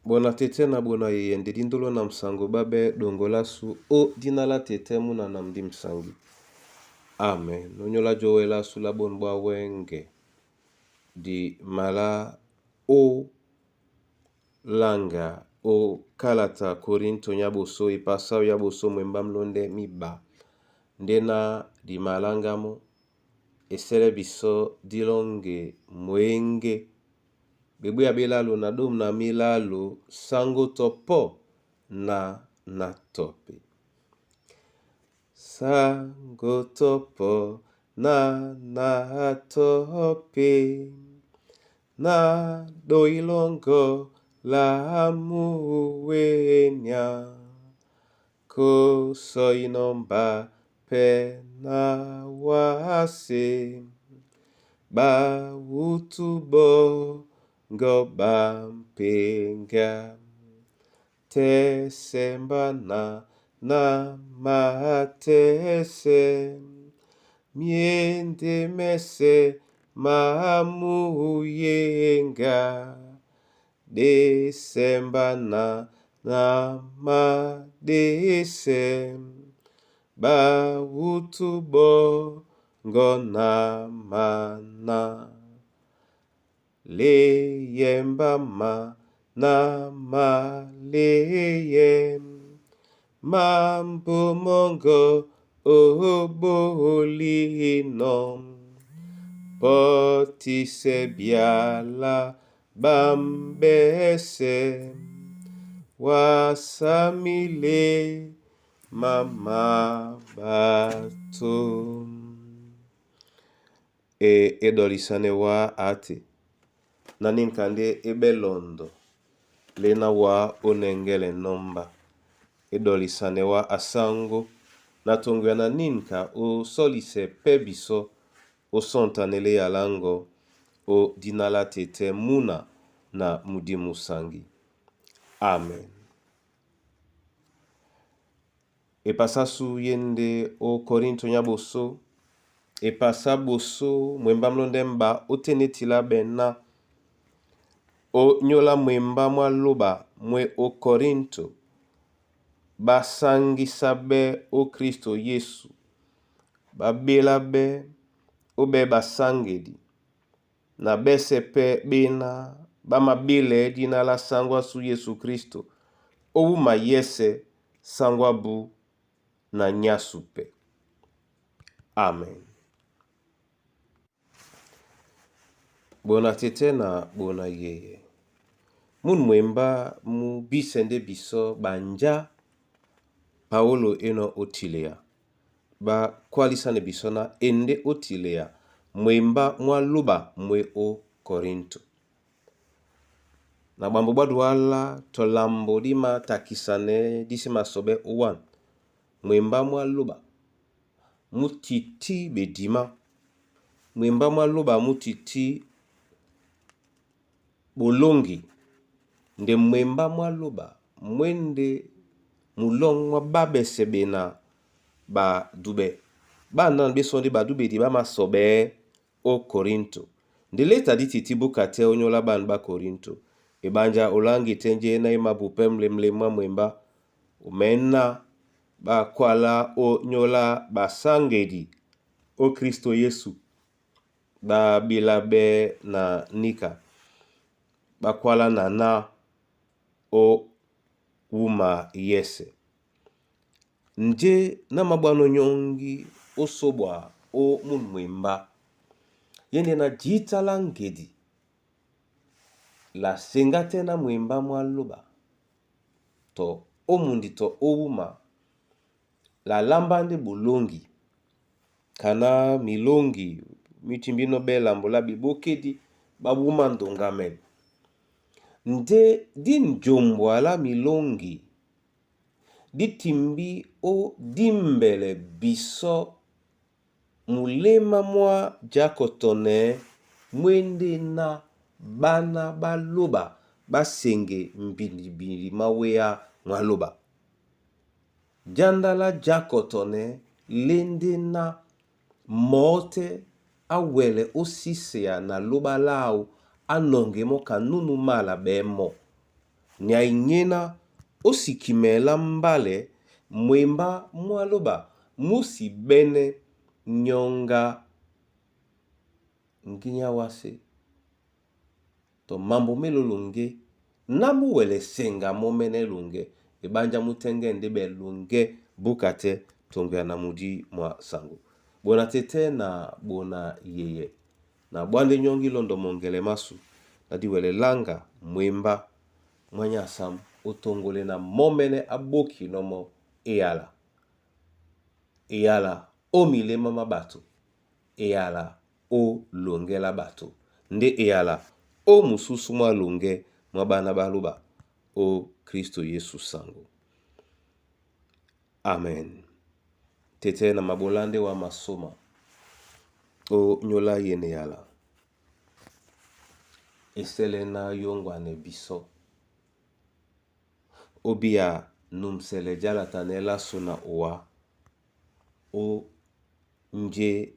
Bona tete na bona yende dindolo na msango babe dongola su o dinala tete muna na mdi msangi. Amen. Nonyola joela su la bonbwa wenge di mala o langa o kalata korinto nyaboso ipasao yaboso mwemba mlonde miba. Ndena di malangamo esele biso dilonge mwenge. Bebu ya belalo na dom na milalo sango topo na tope. Sango topo na tope na doilongo la muwenya ko soinomba pe na wase ba utubo go bampenga te sembana na matese miende mese mamuyenga de sembana na madese ba utubo go na mana le yemba ma na ma le mambo mongo obolino poti se biala bambese wasamile mama bato edolisane wa ate nanin kande ebelondo lena wa onengele nomba edolisane wa asango natongo ya naninka o solise pebiso o sontanele ya lango o dinala tete muna na mudimu sangi. Amen. Epasa su yende o korinto nyaboso epasa boso mwemba mlonde mba otenetila bena o nyola mwemba mwaloba mwe o korinto basangisa be o Kristo Yesu babela be obe basangedi na besepe bena bamabile dina la sangwa su Yesu Kristo owu mayese sangwa bu na nyasupe. Amen. Bona tete na bona yeye mun mwemba mu bisende biso banja Paulo eno otilea ba kwalisane biso na ende otilea mwemba mwaluba mwe o Korinto na bambo badwala tolambo dima takisane disima sobe owan mwemba mwaluba mutiti bedima mwemba mwaluba mutiti bolongi nde mwemba mwaluba mwende mulongwa babesebena ba dube ba nan besondi ba dube di ba masobe o Korinto ndeleta dititi bukate onyola ban ba Korinto ebanja olangi tenje na imabupe mlemlemwa mwemba umena ba kwala o nyola basangedi o Kristo Yesu ba bilabe na nika bakwala na o wuma yese nje na mabwano nyongi osobwa o mwemba yende na jita langedi la sengate na mwemba mwaloba to omundi to owuma la lambande bulongi kana milongi mitimbino bela mbola bibokedi babuma ndongamen nde din jombwa la milongi ditimbi o dimbele biso mulema mwa jakotone mwende na bana baloba basenge mbili mawea mwaloba jandala jakotone lende na mote awele osisea na loba lao anonge mo kanunu mala bemo nya ingena osikimela mbale mwemba mwaloba musi bene nyonga nginya wase to mambo melolonge namu wele senga momene lunge ebanja mutenge ndebe lunge bukate tonga na mudi mwa sangu bona tete na bona yeye na bwande nyongi londo mongele masu na diwele langa mwemba mwanya sam otongole na momene aboki nomo eyala o milema mabato eyala o longela bato nde eyala o mususu mwa longe mwa bana baluba o Kristo Yesu sango. Amen. Tete na mabolande wa masoma o nyola yene yala esele na yongwane biso obia numsele jala tanela suna owa o nje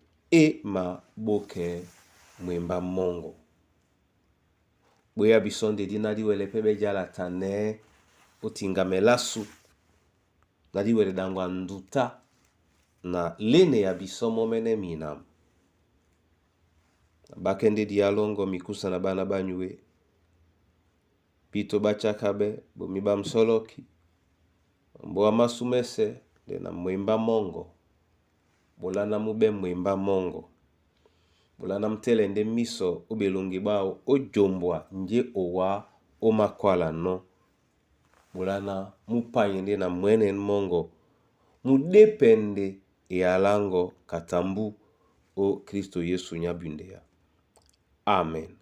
ma boke mwemba mongo boya bisonde dinadi wele pebe jala tane otingamelasu nadi wele dangwa nduta na lene ya bisomo mene minam bakende dialongo mikusa na bana banywe pito bachakabe bomiba msoloki mboa masumese de na mwemba mongo bolana mube mwemba mongo bolana mtele nde miso obelongi bao ojombwa nje owa omakwala no bolana mupanye na mwene mongo mudepende alango katambu o Kristo Yesu nyabundea. Amen.